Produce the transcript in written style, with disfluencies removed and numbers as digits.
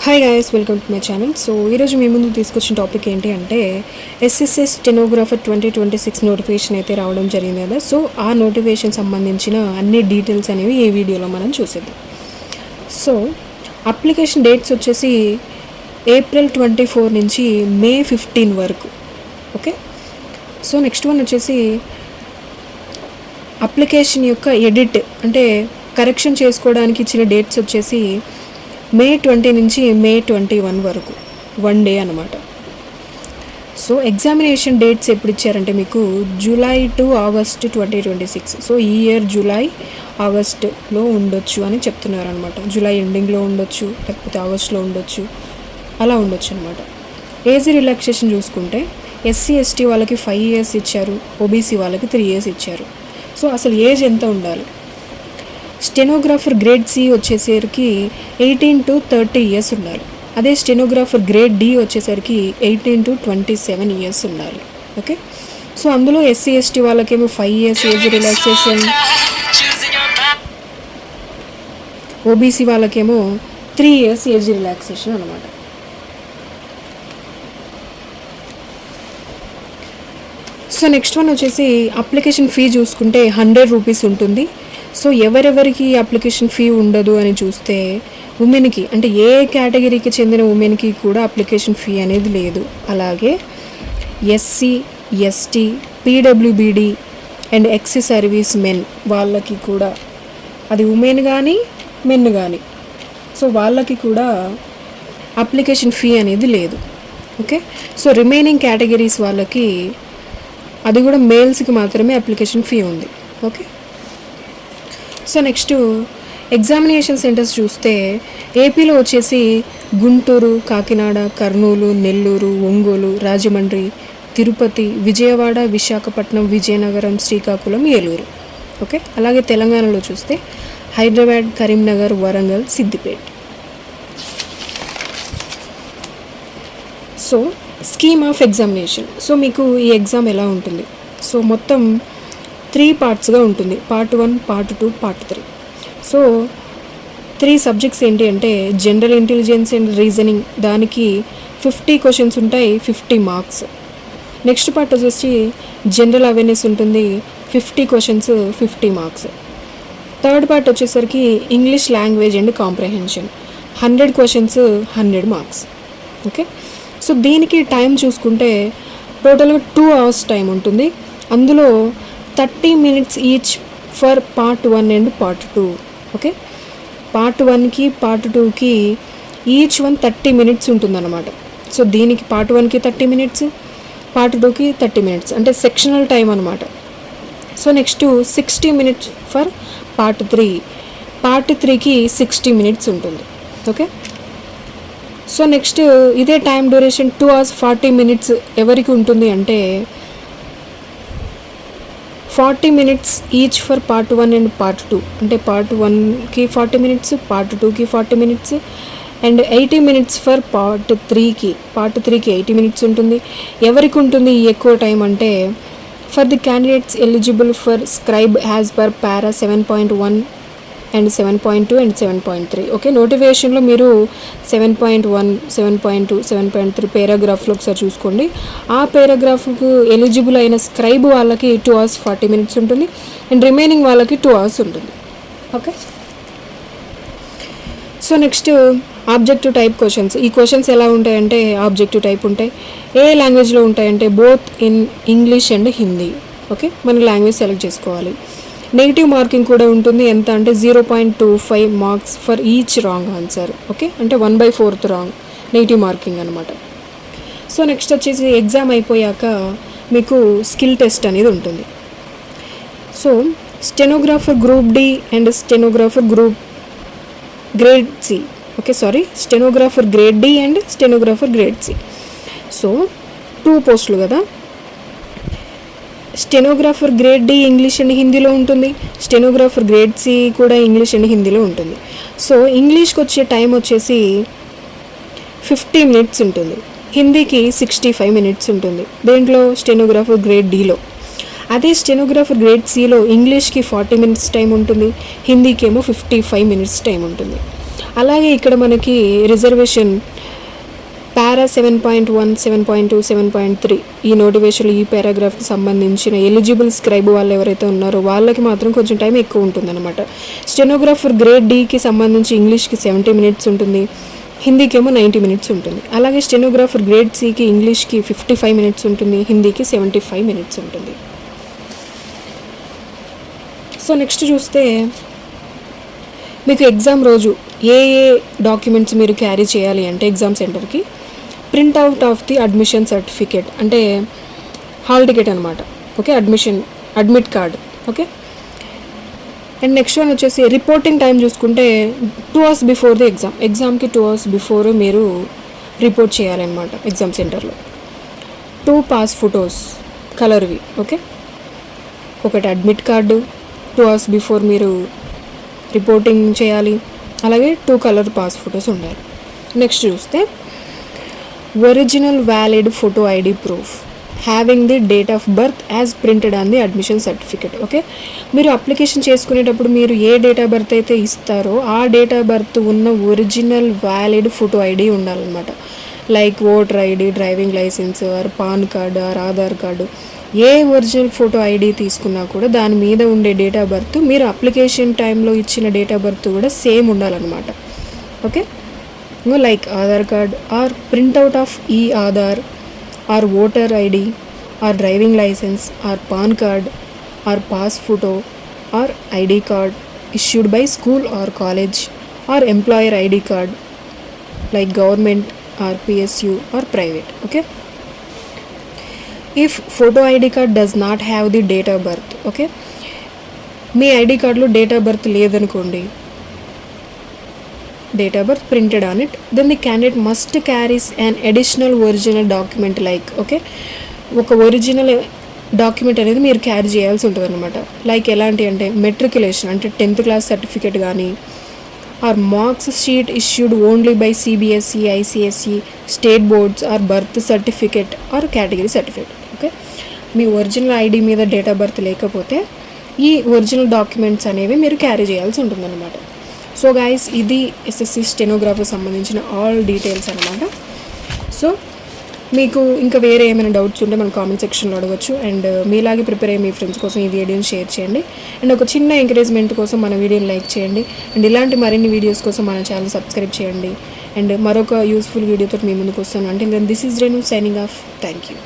Hi guys, welcome to my channel. So ఈరోజు మీ ముందు తీసుకొచ్చిన టాపిక్ ఏంటి అంటే ఎస్ఎస్ఎస్ స్టెనోగ్రాఫర్ 2026 నోటిఫికేషన్ అయితే రావడం జరిగింది కదా. సో ఆ నోటిఫికేషన్ సంబంధించిన అన్ని డీటెయిల్స్ అనేవి ఈ వీడియోలో మనం చూసేద్దాం. సో అప్లికేషన్ డేట్స్ వచ్చేసి April 24 నుంచి May 15 వరకు. ఓకే, సో నెక్స్ట్ వన్ వచ్చేసి అప్లికేషన్ యొక్క ఎడిట్ అంటే కరెక్షన్ చేసుకోవడానికి ఇచ్చిన డేట్స్ వచ్చేసి May 20 నుంచి May 21 వరకు, 1 డే అనమాట. సో ఎగ్జామినేషన్ డేట్స్ ఎప్పుడు ఇచ్చారంటే మీకు July to August 2026. సో ఈ ఇయర్ July, Augustలో ఉండొచ్చు అని చెప్తున్నారు అనమాట. జూలై ఎండింగ్లో ఉండొచ్చు, లేకపోతే ఆగస్ట్లో ఉండొచ్చు, అలా ఉండొచ్చు అనమాట. ఏజ్ రిలాక్సేషన్ చూసుకుంటే SC/ST వాళ్ళకి 5 years ఇచ్చారు, OBC వాళ్ళకి 3 years ఇచ్చారు. సో అసలు ఏజ్ ఎంత ఉండాలి? స్టెనోగ్రాఫర్ గ్రేడ్ C వచ్చేసరికి 18 to 30 years ఉండాలి. అదే స్టెనోగ్రాఫర్ గ్రేడ్ D వచ్చేసరికి 18 to 27 years ఉండాలి. ఓకే, సో అందులో SC/ST వాళ్ళకేమో 5 years ఏజ్ రిలాక్సేషన్, OBC వాళ్ళకేమో 3 years ఏజ్ రిలాక్సేషన్ అనమాట. సో నెక్స్ట్ వన్ వచ్చేసి అప్లికేషన్ ఫీ చూసుకుంటే 100 rupees ఉంటుంది. సో ఎవరెవరికి అప్లికేషన్ ఫీ ఉండదు అని చూస్తే ఉమెన్కి అంటే ఏ కేటగిరీకి చెందిన ఉమెన్కి కూడా అప్లికేషన్ ఫీ అనేది లేదు. అలాగే SC, ST, PWBD and ex service men వాళ్ళకి కూడా, అది ఉమెన్ కానీ మెన్ కానీ, సో వాళ్ళకి కూడా అప్లికేషన్ ఫీ అనేది లేదు. ఓకే, సో రిమైనింగ్ కేటగిరీస్ వాళ్ళకి అది కూడా మేల్స్కి మాత్రమే అప్లికేషన్ ఫీ ఉంది. Okay, so next examination centres చూస్తే ఏపీలో వచ్చేసి గుంటూరు, కాకినాడ, కర్నూలు, నెల్లూరు, ఒంగోలు, రాజమండ్రి, తిరుపతి, విజయవాడ, విశాఖపట్నం, విజయనగరం, శ్రీకాకుళం, ఏలూరు. ఓకే, అలాగే తెలంగాణలో చూస్తే Hyderabad, Karimnagar, Warangal, Siddipet. So scheme of examination. So మీకు ఈ ఎగ్జామ్ ఎలా ఉంటుంది? సో మొత్తం 3 partsగా ఉంటుంది. Part 1, Part 2, Part 3. So 3 subjects ఏంటి అంటే జనరల్ ఇంటెలిజెన్స్ అండ్ రీజనింగ్, దానికి 50 questions ఉంటాయి, 50 marks. నెక్స్ట్ పార్ట్ వచ్చేసి జనరల్ అవేర్నెస్ ఉంటుంది, 50 questions, 50 marks. థర్డ్ పార్ట్ వచ్చేసరికి English language and comprehension, 100 questions, 100 marks. Okay, so దీనికి టైం చూసుకుంటే టోటల్గా 2 hours టైం ఉంటుంది. అందులో 30 minutes each for Part 1 and Part 2. Okay, Part 1కి Part 2కి ఈచ్ వన్ 30 minutes ఉంటుందన్నమాట. సో దీనికి Part 1కి 30 minutes, Part 2కి 30 minutes, అంటే సెక్షనల్ టైం అనమాట. So next 60 minutes for Part 3, Part 3కి 60 minutes ఉంటుంది. ఓకే, సో నెక్స్ట్ ఇదే టైం డ్యూరేషన్ 2 hours 40 minutes ఎవరికి ఉంటుంది అంటే 40 minutes each for Part 1 and Part 2, అంటే Part 1కి 40 minutes, Part 2కి 40 minutes and 80 minutes for Part 3కి. Part 3కి 80 minutes ఉంటుంది. ఎవరికి ఉంటుంది ఎక్కువ టైం అంటే for the candidates eligible for scribe as per para 7.1 and 7.2 and 7.3. Okay, నోటిఫికేషన్లో మీరు 7.1, 7.2, 7.3 పేరాగ్రాఫ్లో ఒకసారి చూసుకోండి. ఆ పేరాగ్రాఫ్కు ఎలిజిబుల్ అయిన స్క్రైబ్ వాళ్ళకి 2 hours 40 minutes ఉంటుంది అండ్ రిమైనింగ్ వాళ్ళకి 2 hours ఉంటుంది. Okay, so next objective type questions. ఈ క్వశ్చన్స్ ఎలా ఉంటాయంటే ఆబ్జెక్టివ్ టైప్ ఉంటాయి. ఏ లాంగ్వేజ్లో ఉంటాయంటే both in English and Hindi. Okay, మన లాంగ్వేజ్ సెలెక్ట్ చేసుకోవాలి. నెగిటివ్ మార్కింగ్ కూడా ఉంటుంది. ఎంత అంటే 0.25 marks for each wrong answer. Okay, అంటే 1/4 రాంగ్ నెగిటివ్ మార్కింగ్ అనమాట. సో నెక్స్ట్ వచ్చేసి ఎగ్జామ్ అయిపోయాక మీకు స్కిల్ టెస్ట్ అనేది ఉంటుంది. So stenographer group D and stenographer grade C. Okay, stenographer grade D and stenographer grade C. So 2 పోస్టులు కదా. Stenographer grade D English and హిందీలో ఉంటుంది, స్టెనోగ్రాఫర్ గ్రేడ్ C కూడా ఇంగ్లీష్ అండ్ హిందీలో ఉంటుంది. సో ఇంగ్లీష్కి వచ్చే టైం వచ్చేసి 50 minutes ఉంటుంది, హిందీకి 65 minutes ఉంటుంది. దేంట్లో స్టెనోగ్రాఫర్ గ్రేడ్ Dలో. అదే స్టెనోగ్రాఫర్ గ్రేడ్ Cలో ఇంగ్లీష్కి 40 minutes టైం ఉంటుంది, హిందీకి ఏమో 55 minutes టైం ఉంటుంది. అలాగే ఇక్కడ మనకి రిజర్వేషన్ పారా 7.1, 7.2, 7.3 ఈ నోటిఫికేషన్ ఈ పారాగ్రాఫ్కి సంబంధించిన ఎలిజిబుల్ స్క్రైబ్ వాళ్ళు ఎవరైతే ఉన్నారో వాళ్ళకి మాత్రం కొంచెం టైం ఎక్కువ ఉంటుందన్నమాట. స్టెనోగ్రాఫర్ గ్రేడ్ డీకి సంబంధించి ఇంగ్లీష్కి 70 minutes ఉంటుంది, హిందీకి ఏమో 90 minutes ఉంటుంది. అలాగే స్టెనోగ్రాఫర్ గ్రేడ్ సికి ఇంగ్లీష్కి 55 minutes ఉంటుంది, హిందీకి 75 minutes ఉంటుంది. సో నెక్స్ట్ చూస్తే మీకు ఎగ్జామ్ రోజు ఏ డాక్యుమెంట్స్ మీరు క్యారీ చేయాలి అంటే ఎగ్జామ్ సెంటర్కి printout of the admission certificate, అంటే హాల్ టికెట్ అనమాట. Okay, admit card. Okay, and next one వచ్చేసి రిపోర్టింగ్ టైం చూసుకుంటే 2 hours బిఫోర్ ది ఎగ్జామ్కి 2 hours బిఫోర్ మీరు రిపోర్ట్ చేయాలన్నమాట ఎగ్జామ్ సెంటర్లో. 2 పాస్ ఫొటోస్ కలర్వి. ఓకే, ఒకటి అడ్మిట్ కార్డు 2 hours బిఫోర్ మీరు రిపోర్టింగ్ చేయాలి. అలాగే 2 కలర్ పాస్ ఫొటోస్ ఉండాలి. నెక్స్ట్ చూస్తే original valid photo ID proof having the date of birth as printed on the admission certificate. Okay, మీరు application చేసుకునేటప్పుడు మీరు ఏ డేట్ ఆఫ్ బర్త్ అయితే ఇస్తారో ఆ డేట్ ఆఫ్ బర్త్ ఉన్న ఒరిజినల్ వ్యాలిడ్ ఫోటో ఐడి ఉండాలన్నమాట. Like voter ID, driving licence, or PAN card, or Aadhaar card, ఏ ఒరిజినల్ ఫోటో ఐడి తీసుకున్నా కూడా దాని మీద ఉండే డేట్ ఆఫ్ బర్త్ మీరు అప్లికేషన్ టైంలో ఇచ్చిన డేట్ ఆఫ్ బర్త్ కూడా సేమ్ ఉండాలన్నమాట. Okay, like Aadhaar card or printout of ఈ Aadhaar or voter ID or driving licence or PAN card or pass photo or ID card issued by school or college or employer ID card like government or PSU or private. Okay, if photo ID card does not have the date of birth, okay, మీ ID కార్డులో date of birth లేదనుకోండి, date of birth printed on it, then the candidate must carries an additional original document like. Okay, ఒక original document అనేది మీరు carry చేయాల్సి ఉంటుంది అనమాట. Like ఎలాంటి అంటే మెట్రికులేషన్ అంటే 10th class సర్టిఫికేట్ కానీ, or marks sheet issued only by CBSE, ICSE, state boards, or birth certificate or category certificate. Okay, మీ ఒరిజినల్ ఐడి మీద డేట్ ఆఫ్ బర్త్ లేకపోతే ఈ ఒరిజినల్ డాక్యుమెంట్స్ అనేవి మీరు క్యారీ చేయాల్సి ఉంటుందన్నమాట. సో గైస్, ఇది SSC స్టెనోగ్రాఫర్ సంబంధించిన ఆల్ డీటెయిల్స్ అనమాట. సో మీకు ఇంకా వేరే ఏమైనా డౌట్స్ ఉంటే మన కామెంట్ సెక్షన్లో అడగచ్చు. అండ్ మీలాగే ప్రిపేర్ అయ్యి మీ ఫ్రెండ్స్ కోసం ఈ వీడియోని షేర్ చేయండి. అండ్ ఒక చిన్న ఎంకరేజ్మెంట్ కోసం మన వీడియోని లైక్ చేయండి. అండ్ ఇలాంటి మరిన్ని వీడియోస్ కోసం మన ఛానల్ సబ్స్క్రైబ్ చేయండి. అండ్ మరొక యూస్ఫుల్ వీడియోతో మీ ముందుకు వస్తాను. అంటే this is Renu signing off. Thank you.